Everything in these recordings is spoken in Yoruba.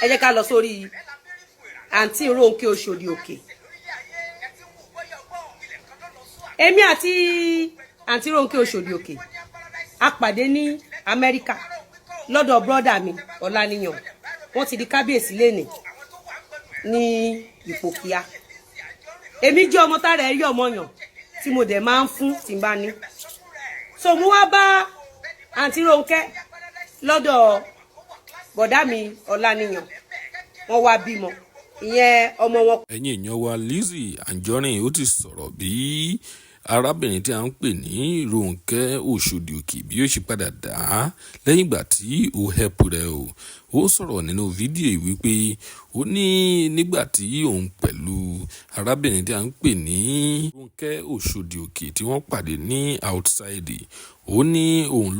ẹ jẹ́ ká lọ sórí àǹtí Ronke Oshodi Òkè. Èmi àti àǹtí Ronke Oshodi Òkè a pàdé ní Amẹ́ríkà lọ́dọ̀ brọ́dà mi Ọláníyàn. Wọ́n ti di kábíyèsí lénìí ní Ìpòkíà. Èmi jẹ́ ọmọ tára ẹ̀ rí ọmọ yàn tí mo dẹ̀ máa ń fún tí n bá ní. So mo wá bá àǹtí Ronke lọ́dọ̀ bọ̀dá mi Ọláníyàn. Wọ́n wá bímọ. Ìyẹn ọmọ wọn. Ẹ̀yin èèyàn wa Lizzy Anjorin ó ti sọ̀rọ̀ bí arábìnrin tí a ń pè ní Ronke Oshodi Òkè bí ó ṣe padà dá lẹ́yìn ìgbà tí ó hẹ́pù rẹ̀ o. Ó sọ̀rọ̀ nínú fídíò yìí wípé ó ní nígbà tí òun pẹ̀lú arábìnrin tí a ń pè ní Ronke Oshodi Òkè tí wọ́n pàdé ní outside, ó ní òun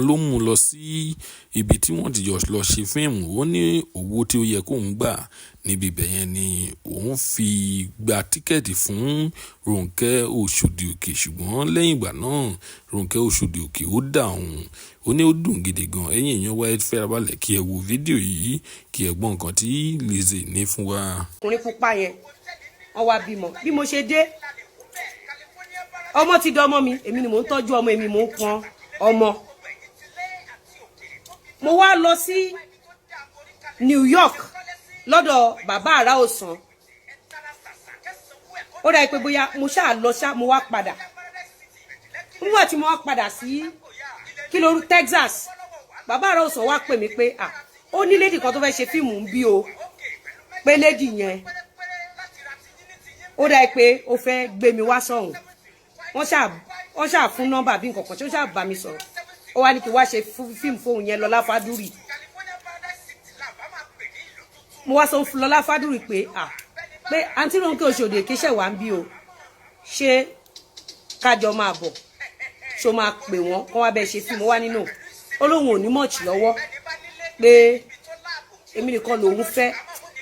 ló mú lọ sí ibi tí wọ́n ti jọ lọ ṣe fíìmù. Ó ní owó tí ó yẹ kóun gbà níbi ibẹ̀ yẹn ni òun fi gba tíkẹ́ẹ̀tì fún Ronke Oshodi Òkè, ṣùgbọ́n lẹ́yìn ìgbà náà Ronke Oshodi Òkè ó dà òun. Ó ní ó dùn gidi gan. Ẹ̀yin èèyàn wa ẹ fẹ́rabalẹ̀ kí ẹ wo fídíò yìí kí ẹ gbọ́ nǹkan tí Lizzy ní fún wa. Ọkùnrin pupa yẹn wọ́n wá bímọ. Bí mo ṣe dé ọmọ ti dọmọ mi, èmi ni mò ń tọ́jú ọmọ, èmi mò ń pọn ọmọ. Mo wá lọ sí New York lọ́dọ̀ bàbá àrà òsàn. Ó dà pé bóyá mo ṣáà lọ ṣá mo wá padà. Nígbà tí mo wá padà sí Texas, bàbá àrà òsàn wá pè mí pé ó ní lady kan tó fẹ́ ṣe fíìmù ń bí o, pé lady yẹn ó dà pé ó fẹ́ gbé mi wá sọ́hùn. Wọ́n ṣáà fún nọ́mbà bí nǹkan kan tí ó ṣáà bá mi sọ̀rọ̀. Ó wá ní kí wá ṣe fíìmù fóun yẹn Lọlá Fádúrì. Mo wá sọ fún Lọlá Fádúrì pé àǹtí Ronke Oshodi Òkè ṣẹ̀ wá ń bí o, ṣé kájọ máa bọ̀, ṣó máa pè wọ́n kán wá bẹ́ẹ̀ ṣe fíìmù. Wá nínú olóhùn ò ní mọ̀ọ̀chì lọ́wọ́ pé èmi nìkan lòun fẹ́,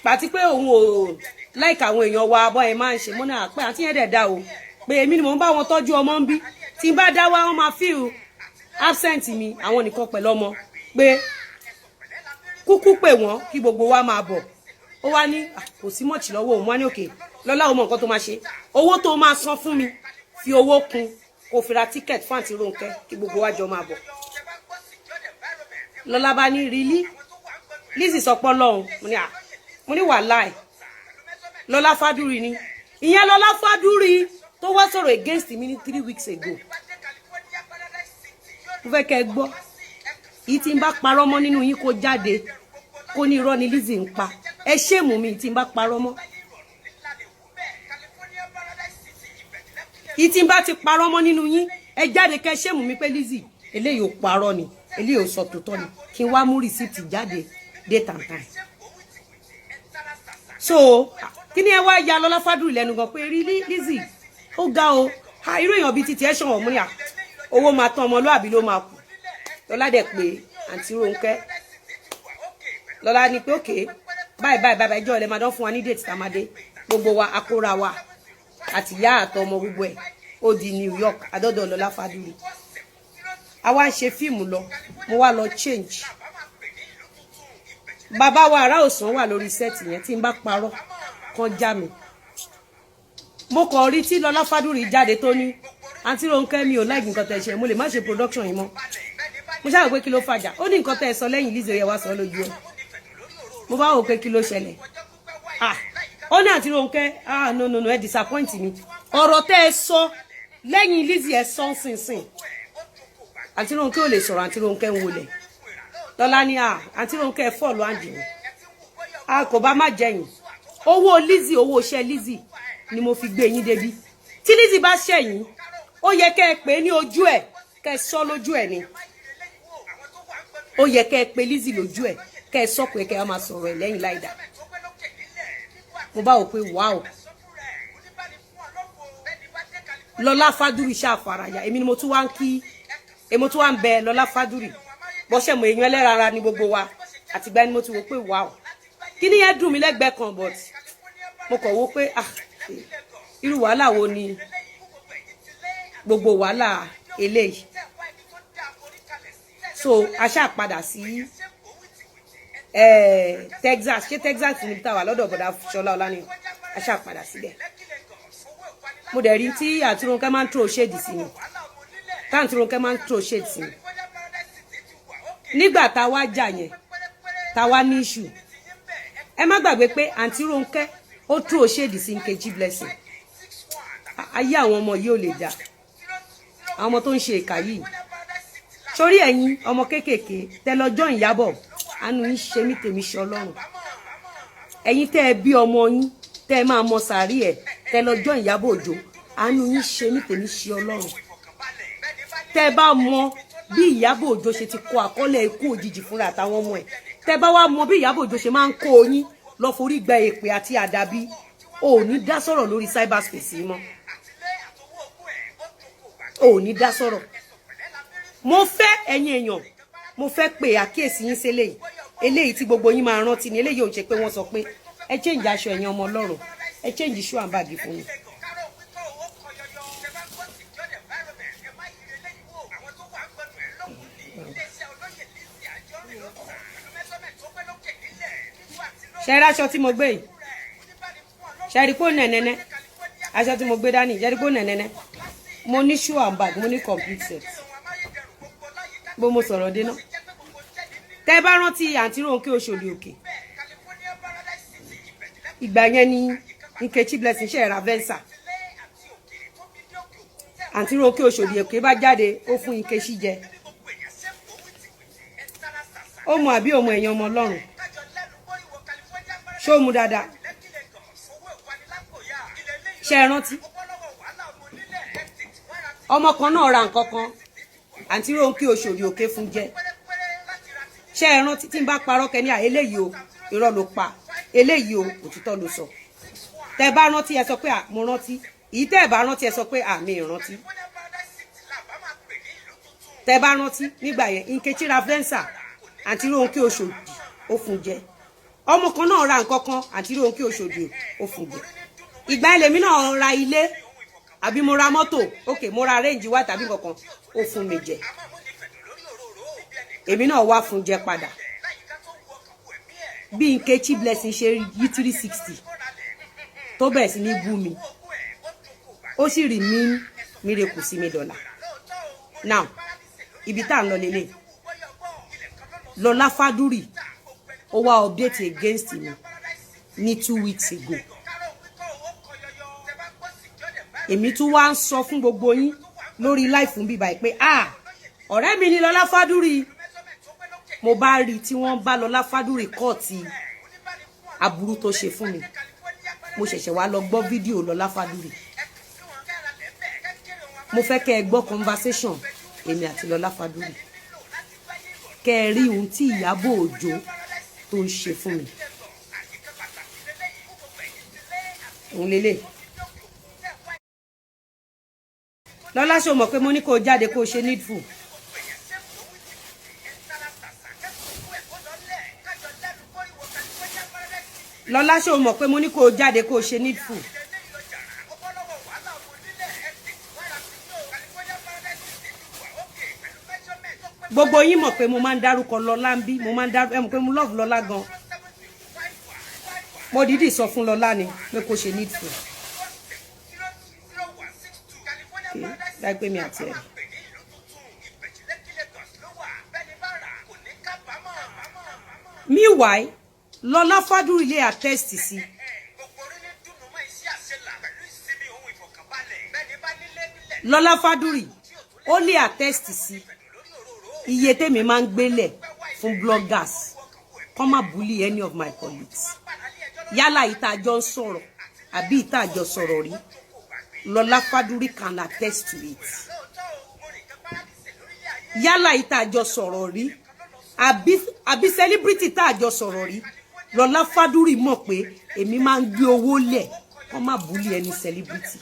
pàtí pé òun ò láìka àwọn èèyàn wa bọ́ ẹ máa ń ṣe mọ́nà pé àǹtí yẹn dẹ̀ dá o, pé èmi ni mò ń bá wọn tọ́jú ọmọ ń bí, tí n bá dá wá wọn máa feel absent mi àwọn nìkan pẹ̀lú ọmọ, pé kúkú pè wọ́n kí gbogbo wa máa bọ̀. Ó wá ní kò sí mọ̀ọ̀chì lọ́wọ́ òun. Wá ní òkè Lọ́lá ó mọ nǹkan tó máa ṣe, owó tó máa san fún mi fi owó kún kó fi ra tíkẹ́ẹ̀tì fún àǹtí Ronke kí gbogbo wa jọ máa bọ̀. Lọ́lá bá ní rílí Lizzy sọpọ́ lọ́hùn. Mo ní wàláì Lọlá Fádúrì ni, ìyẹn Lọlá Fádúrì tó wá sọ̀rọ̀ against mi ní 3 weeks ago. Mo fẹ́ kẹ́ gbọ́ yìí tí n bá parọ́ mọ́ nínú yín kó jáde kó ní irọ́ ni Lizzy ń pa. Ẹ ṣèmù mi tí n bá parọ́ mọ́. Yìí tí n bá ti parọ́ mọ́ nínú yín ẹ jáde kẹ́ ṣèmù mi pé Lizzy eléyìí ò parọ́ ni, eléyìí ò sọ tòótọ́ ni, kí n wá mú rìsíìtì jáde date and time. So kí ni ẹ wá ya Lọlá Fádúrì lẹ́nu gan pé rí Lizzy ó ga o, irú èèyàn bíi títí ẹ ṣàn wọ́n mú ní owó máa tán ọmọlúàbí ló máa kù. Lọlá dẹ̀ pé àǹtí Ronke, Lọlá ní pé òkè báyìí ẹjọ́ ilẹ̀ máa dán fún wa ní date tá a máa dé, gbogbo wa akóra wa àti ìyá àtọmọ gbogbo ẹ̀ ó di New York àdọ́dọ̀ Lọlá Fádúrì. A wá ń ṣe fíìmù lọ, mo wá lọ change. Bàbá wa àrà òsàn wà lórí sẹ́ẹ̀tì yẹn, tí n bá parọ́ kan já mi. Mo kàn rí tí Lọlá Fádúrì jáde tó ní àǹtí Ronke mi ò like nǹkan tẹ́ ṣe, mo lè má ṣe production yìí mọ́. Mo ṣáà pé kí ló fàjà, ó ní nǹkan tẹ́ sọ lẹ́yìn Lizzy yẹ wá sọ lójú ẹ̀. Mo bá wò pé kí ló ṣẹlẹ̀. Ó ní àǹtí Ronke no ẹ disappoint mi. Ọ̀rọ̀ tẹ́ sọ lẹ́yìn Lizzy ẹ sọ sínsìn. Àǹtí Ronke ò lè sọ̀rọ̀, àǹtí Ronke ń wọlé. Lọlá ní àǹtí Ronke fọ́ọ̀lù àǹdì mi. Kò bá má jẹyìn. Owó Lizzy, owó iṣẹ́ Lizzy ni mo fi gbé yín débi. Tí Lizzy bá ṣẹ̀yìn, ó yẹ kẹ́ ẹ pè ní ojú ẹ̀, kẹ́ ẹ sọ lójú ẹ̀ ni. Ó yẹ kẹ́ ẹ pè Lizzy lójú ẹ̀, kẹ́ ẹ sọ pé kẹ́ ẹ máa sọ̀rọ̀ ẹ̀ lẹ́yìn láìda. Mo bá wò pé wow. Lọlá Fádúrì ṣàfaraya, èmi ni mo tún wá ń kí, èmi tún wá ń bẹ Lọlá Fádúrì. Bọ́ṣẹ̀ mọ̀ èèyàn ẹlẹ́rara ni gbogbo wa, àtìgbà ni mo ti wò pé wow. Kí ni yẹn dùn mí lẹ́gbẹ̀ẹ́ kan, but mo kàn wò pé irú wàhálà wo ni gbogbo wàhálà eléyìí. So a ṣáà padà sí Texas ṣé Texas ní tàwa lọ́dọ̀ bọ̀dá Ṣọlá Ọláníyàn aṣá padà síbẹ̀ mo dẹ̀ rí tí àtúrónkẹ́ máa ń throw shade sí mi táàtúrónkẹ́ máa ń throw shade sí mi nígbà tá a wá jà yẹn tá a wá ní issue ẹ má gbàgbé pé àǹtí Rónkẹ́ ó throw shade sí Nkechi Blessing ayé àwọn ọmọ yìí ò lè dá àwọn ọmọ tó ń ṣe ìkà yìí sórí ẹ̀yin ọmọ kéékèèké tẹ lọ́jọ́ Ìyábọ̀ àánú yín ṣe mí tèmi ṣe Ọlọ́run ẹ̀yin tẹ́ ẹ bí ọmọ yín tẹ́ ẹ máa mọ sàárì ẹ̀ tẹ lọ́jọ́ Ìyábọ̀ Òjó àánú yín ṣe mí tèmi ṣe Ọlọ́run tẹ́ ẹ bá mọ bí Ìyábọ̀ Òjó ṣe ti kọ àkọọ́lẹ̀ ikú òjijì fúnra àtàwọn ọmọ ẹ̀ tẹ́ bá wá mọ bí Ìyábọ̀ Òjó ṣe máa ń kó yín lọ forí gba èpè àti àdàbí ò ní dá sọ̀rọ̀ lórí cyberspace yìí mọ́ ò ní dá sọ̀rọ̀ mo fẹ́ ẹ̀yin èèyàn mo fẹ́ pé àkíyèsí yín sílẹ̀ eléyìí tí gbogbo yín máa rántí ni eléyìí ò ń ṣe pé wọ́n sọ pé ẹ change aṣọ ẹ̀yin ọmọ Ọlọ́run ẹ change shoe and bag fún mi. ṣe rí aṣọ tí mo gbé yìí ṣe rí kó nẹ̀nẹ́nẹ́ aṣọ tí mo gbé dání ṣe rí kó nẹ̀nẹ́nẹ́ mo ní shoe and bag mo ní complete set bó mo sọ̀rọ̀ dé náà tẹ́ bá rántí àǹtí Rónkẹ́ Òṣòdì Òkè ìgbà yẹn ni Nkechi Blessing ṣe ra Venza àǹtí Rónkẹ́ Òṣòdì Òkè bá jáde ó fún Nkechi jẹ ó mọ àbí ọmọ èèyàn ọmọ Ọlọ́run ṣó mu dáadáa ṣe rántí ọmọ kan náà ra nǹkan kan àǹtí Rónkẹ́ Òṣòdì Òkè fún jẹ ṣe rántí tí n bá parọ́ kẹ́ni eléyìí o irọ́ ló pa eléyìí o òtítọ́ ló sọ tẹ́ bá rántí ẹ sọ pé mo rántí èyí tẹ́ bá rántí ẹ sọ pé mi rántí tẹ́ bá rántí nígbà yẹn Nkechi ra Venza àǹtí Rónkẹ́ Òṣòdì ó fún jẹ ọmọ kan náà ra nǹkan kan àǹtí Rónkẹ́ Òṣòdì ó fún jẹ ìgbà ẹlẹ́mí náà ra ilé àbí mo ra mọ́tò ok mo ra range wá tàbí kankan ó fún mi jẹ èmi náà wá fún jẹ padà bí Nkechi Blessing ṣe yí 360 tó bẹ̀rẹ̀ sí ní bú mi ó sì rí miracle sí mi dọ́là now ibi tá à ń lọ lélẹ̀ Lọlá Fádúrì ó wá update against me ní 2 weeks ago èmi tún wá ń sọ fún gbogbo yín lórí live fún bíbá pé ọ̀rẹ́ mi ni Lọlá Fádúrì mo bá rí tí wọ́n bá Lọlá Fádúrì kọ́ọ̀tì aburú tó ṣe fún mi mo ṣẹ̀ṣẹ̀ wá lọ gbọ́ fídíò Lọlá Fádúrì mo fẹ́ kẹ́ ẹ gbọ́ conversation èmi àti Lọlá Fádúrì kẹ́ ẹ rí ohun tí Ìyábọ̀ Òjó tó ń ṣe fún mi òun lélẹ̀ Lọlá ṣó mọ̀ pé mo ní kó jáde kó ṣe needful Lọlá ṣó mọ̀ pé mo ní kó jáde kó ṣe needful gbogbo yín mọ̀ pé mo máa ń dárúkọ Lọlá ń bí mo máa ń dárúkọ ẹ mọ̀ pé mo love Lọlá gan mo dìídì sọ fún Lọlá ni pé kó ṣe needful láì pé mi àti ẹ̀. Meanwhile Lọlá Fádúrì lè attest sí Lọlá Fádúrì ó lè attest sí iye tèmi máa ń gbélẹ̀ fún bloggers kó má bully any of my colleagues yálà ìtàjọ ń sọ̀rọ̀ àbí ìtàjọ sọ̀rọ̀ rí Lọlá Fádúrì can attest to it yálà ìtàjọ sọ̀rọ̀ rí àbí celebrity ìtàjọ sọ̀rọ̀ rí Lọlá Fádúrì mọ̀ pé èmi máa ń gbé owó lẹ̀ kó má bully any celebrity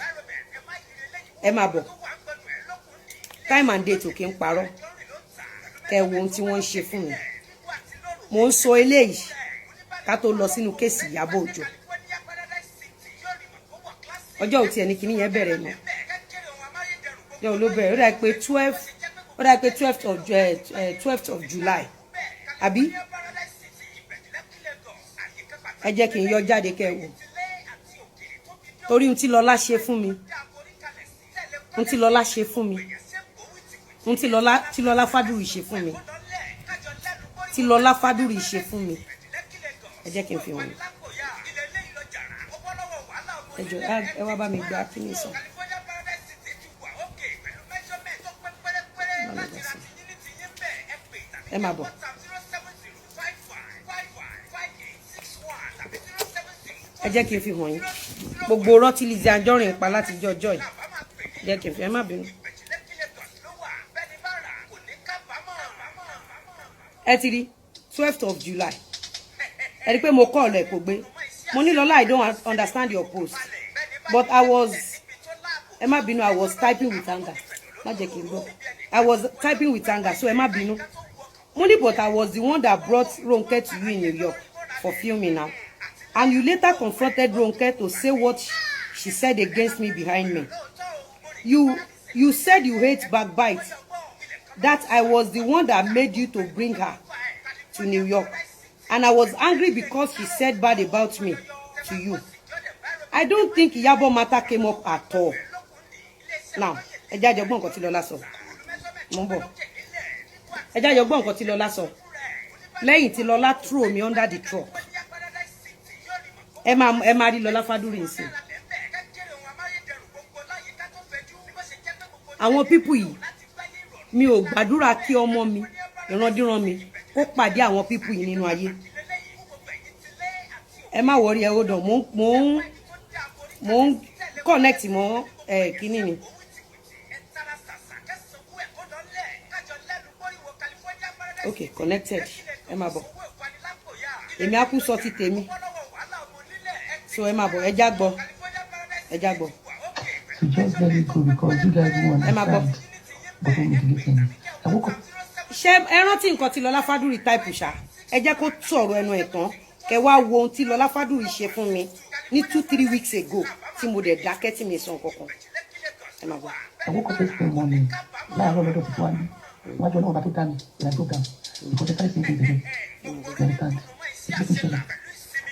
ẹ má bọ̀ time and date ò kí ń parọ́ ẹ wo ohun tí wọ́n ń ṣe fún mi mo ń sọ eléyìí ká tó lọ sínú kéèsì Ìyábọ̀ Òjó ọjọ́ òtí ẹni kìíní yẹn bẹ̀rẹ̀ náà ọjọ́ ló bẹ̀rẹ̀ ó dà pé 12th of July àbí ẹ jẹ́ kí n yọ jáde kẹ́ wò torí ohun tí Lọlá ṣe fún mi ohun tí Lọlá ṣe fún mi ohun tí Lọlá Fádùrì ṣe fún mi tí Lọlá Fádùrì ṣe fún mi ẹ jẹ́ kí n fi hàn ẹ jọ ẹ wá bá mi gba kíní sàn. ẹ máa bọ̀. ẹ jẹ́ kí n fi hàn yín gbogbo rọ́tí Lizzy Anjorin pa láti jọjọ́ yìí jẹ́ kí n fi ẹ má bínú. ẹ ti rí 12th of July ẹ rí pé mo call ẹ kò gbé mo ní Lọlá I don't understand your post but I was ẹ má bínú I was typing with anger má jẹ́ kí n gbọ́ I was typing with anger so ẹ má bínú mo ní but I was the one that brought Ronke to you in New York for filming now. And you later confronted Ronke to say what she said against me behind me. You said you hate backbite. That I was the one that made you to bring her to New York. And I was angry because she said bad about me to you. I don't think Iyabo matter came up at all. Now, ẹ jẹ́ jọ gbọ́ nǹkan tí Lọlá sọ. Mo ń bọ̀. Ẹ jẹ́ jọ gbọ́ nǹkan tí Lọlá sọ. Lẹ́yìn tí Lọlá throw me under the truck. ẹ máa rí Lọlá Fádùrì nsìn àwọn pípù yìí mi ò gbàdúrà kí ọmọ mi ìrandíran mi kó pàdé àwọn pípù yìí nínú ayé ẹ má wọrí ẹ ó dàn mo ń connect mọ́ kíní ni okay connected ẹ má bọ̀ èmi á kú sọ ti tèmi. So ẹ máa bọ̀ ẹ já gbọ́. It's just very cool because you guys won't understand the whole thing. I woke up. Ṣé ẹ rántí nǹkan tí Lọlá Fádùrì type ṣá ẹ jẹ́ kó sọ̀rọ̀ ẹnu ẹ̀ tán kẹ wá wo ohun tí Lọlá Fádùrì ṣe fún mi ní 2-3 weeks ago tí mo dẹ̀ dákẹ́ tí mi sọ nǹkankan ẹ máa bọ̀. I woke up this morning láàárọ̀ lọ́dọ̀ tí wọ́n á jọ náà bá tó dá mi and I broke down because I started thinking again. You understand? It's making sure.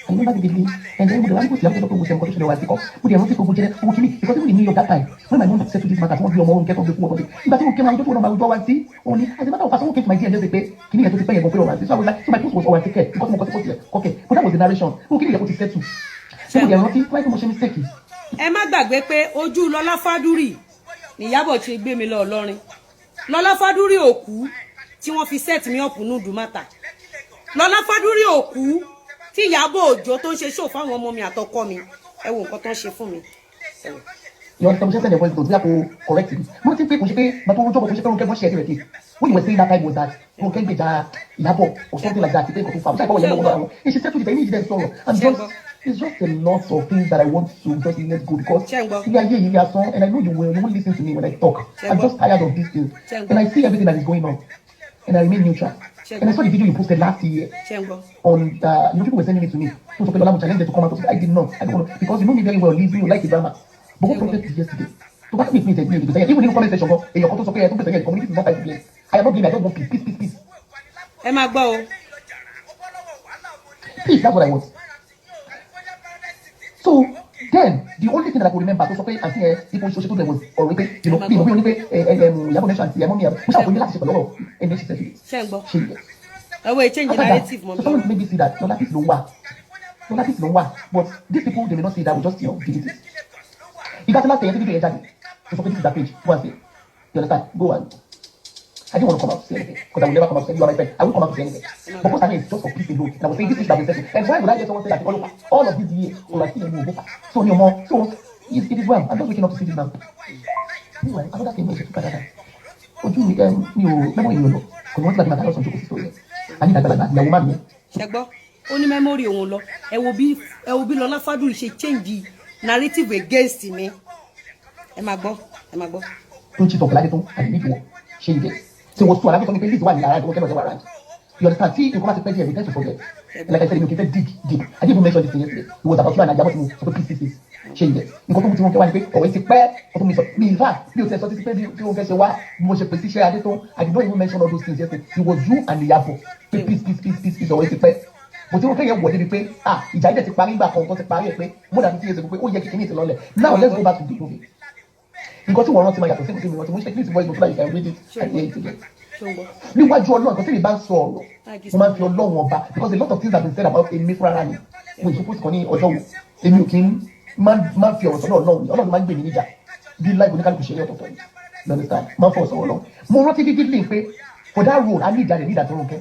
I remember vividly, and then with the language level of the condition of Africa, with the erotic because even in New York that time, when my mom said to this matter, I want to be a mom, get off the phone. If I came out, I just want to go and see. Only as a matter of fact, someone came to my DM and just say, "Can you get to pay a go pay?" So I was like, so my post was always taken because my post okay, but that was the narration. Who can you get to say to? So the erotic, why promotion mistake? Ẹ má gbàgbé pé ojú Lọlá Fádùrì ni Ìyábọ̀ ṣe gbé mi lọ Ìlọrin. Lọlá Fádùrì ò kú tí wọ́n fi set me up nudu matter. Lọlá Fádùrì ò kú tí Ìyábọ̀ Òjó tó ń ṣe show fáwọn ọmọ mi àtọkọ mi ẹ wo nǹkan tó ń ṣe fún mi. You understand? Just the voice notes. We have to correct it. No think people should pay, but we don't share it. What you were saying that time was that you can get Iyabo or something like that. You think of and she said to the need them sorrow. And just it's just a lot of things that I want to just let go because you are here, you are song, and I know you won't listen to me when I talk. I'm just tired of these things, and I see everything that is going on, and I remain neutral. And I saw the video you posted last year on people were sending it to me. So challenge to come out. I did not. I don't know because you know me very well. Liz, you like the drama. But what protest is yesterday? So what makes me say because even in the comment section, your content okay, I don't say community is not fighting place. I am not giving. I don't want peace. Ẹ máa gbọ́ o. Peace, that's what I want. So then the only thing that I could remember was okay, and see people social media was already, you know, people only Iyabo mentioned the mommy. We shall only last a lot, and then she said it. She will change the narrative, mommy. So someone made me see that Lọlá peace no wa. But these people they may not see that we just delete it. If that's the last thing, everything is ready. So this is the page. Go and see. You understand? Go and. I didn't want to come out to say anything because I will never come out to say you are my friend. I won't come out to say anything. But first I mean it's just for peace alone. And I was saying this is that we and why would I get someone say that all of these years or like still move so no more. So it is well. I'm just waking up to see this now. Anyway, another thing is that ojú mi mẹ́mọ́ ìlú lọ kò ní wọ́n ti láti máa dáná sọ̀tún kò sí sórí ẹ̀ a ní ìdájọ́ àgbà ìyàwó má mi. ṣẹgbọ́ ó ní mẹ́mórì òun lọ ẹ wo bí Lọlá Fádùrì ṣe change narrative against mi ẹ máa gbọ́. tó ń ṣe tọ̀pọ̀ láti tó àti níbi wọ̀ ṣe ìjẹ́ ṣe wọ́n sún alábí sọ ní pé Liz wà ní yàrá ìdánwò kẹ́mọ̀ ṣe wà ráńtì you understand tí nǹkan bá ti pẹ́ díẹ̀ we tend to forget like I said you can dig deep I didn't even mention this thing yesterday it was about you and Iyabo tí mo sọ pé peace ṣe ìjẹ́ nǹkan tó mú tí wọ́n fẹ́ wá ní pé ọ̀rẹ́ ti pẹ́ ọ̀tún mi sọ mi ìfà bí o ti sọ títí pé bí wọ́n fẹ́ ṣe wá bí mo ṣe pè sí iṣẹ́ adé tó I did not even mention all those things yesterday it was you and Iyabo pé peace ọ̀rẹ́ ti pẹ́ mo ti rò pé yẹn wọ̀ débi pé ìjà ilẹ̀ ti parí nígbà kan tó ti parí ẹ̀ pé more than 50 years ago pé ó yẹ kí kìíní ti lọlẹ̀. Now let's go back to the movie. Nǹkan tí wọ́n rántí máa yàtọ̀ sí nǹkan tí mo rántí mo ṣe kílíìsì voice note so that you can read it and hear it again. Níwájú Ọlọ́run nǹkan tí mi bá ń sọ ọ̀rọ̀ mo máa ń fi Ọlọ́run ọba because a lot of things have been said about èmi fúnra mi mo ìṣe post kan ní ọjọ́ wo èmi ò kí ń máa ń fi ọ̀rọ̀ sọ́dọ̀ Ọlọ́run ni Ọlọ́run máa ń gbè mí níjà bí láì oníkálukú ṣe rí ọ̀tọ̀ọ̀tọ̀ ni you understand máa ń fọwọ́ sọ̀rọ̀ Ọlọ́run mo rántí vividly pé for that role a ní ìjà rẹ̀ ní ìdàtọ̀ Ronke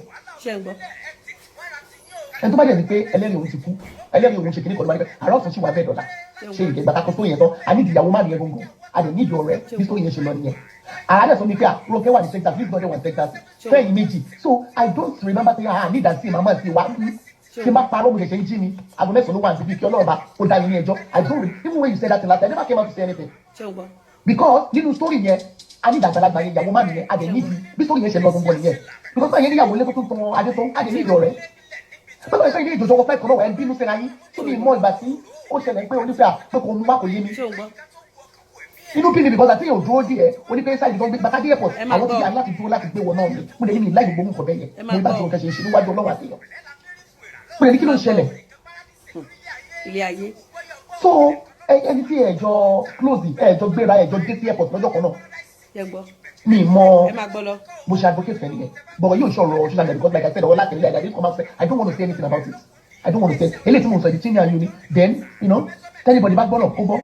ẹni tó bá dẹ̀ ní pé ẹlẹ́rìí òun ti kú ẹlẹ́rìí òun ṣe kìíní kọ̀ọ̀lù wáyé àrà ọ̀tún sí wa bẹ́ẹ̀ dọ̀là ṣe ìgbẹ́ ìgbà kakọ tó yẹn tán a ní ìdíyàwó má nìyẹn gbogbo a dẹ̀ ní ìdí ọ̀rẹ́ bí tó yẹn ṣe lọ nìyẹn àrà dẹ̀ sọ mi pé Ronke wà ní Texas please God wà ní Texas fẹ́yìn méjì so I don't remember say ní ìdásí màmá sí wa tí má parọ́ mo ṣẹ̀ṣẹ̀ ń jí mi aago mẹ́sàn-án ló wà níbi kí Ọlọ́run bá ó dá yín ní ẹjọ́ I don't even when you say that last time I never came out to say anything because nínú story yẹn a ní ìdàgbàlagbà yẹn ìyàwó má nìyẹn a dẹ̀ níbi bí story yẹn ṣe lọ gbogbo nìyẹn because báyẹn níyàwó ilé tó tún tan adé tó a dẹ̀ ní ìdí ọ̀rẹ́ bẹ́ẹ̀ bá ṣe ilé ìjọjọ́ wọ́pẹ́ kan náà ẹ̀ ń bínú síra yín tó ní ìmọ̀ ìgbà tí ó ṣẹlẹ̀ pé onífẹ́ pé kò mú wá kò yé mi. inú bí ni because àti èèyàn dúró díẹ̀ onífẹ́ sáyé ìdánwò bàtà dé airport àwọn ti yà láti dúró láti gbé wọn náà ni mo lè ní láì gbogbo nǹkan bẹ́ẹ̀ yẹn mo bá ti nǹkan ṣe ṣe níwájú Ọlọ́run àti èèyàn. mo lè ní kí ló ń ṣẹlẹ̀. ilé ayé. so ẹni tí ẹ̀jọ̀ close ẹ̀jọ̀ gbéra ẹ̀jọ̀ dé sí airport lọ́jọ́ kan náà mi mọ mo ṣe advocate fẹ́ nìyẹn but yóò ṣọ̀rọ̀ social media because like I said ọ̀rọ̀ láti ilé I didn't come out say I don't want to say anything about it I don't want to say eléyìí tí mo sọ ìdí tí ní ayé ni then you know tẹ́lifọ̀dì bá gbọ́nà kó gbọ́.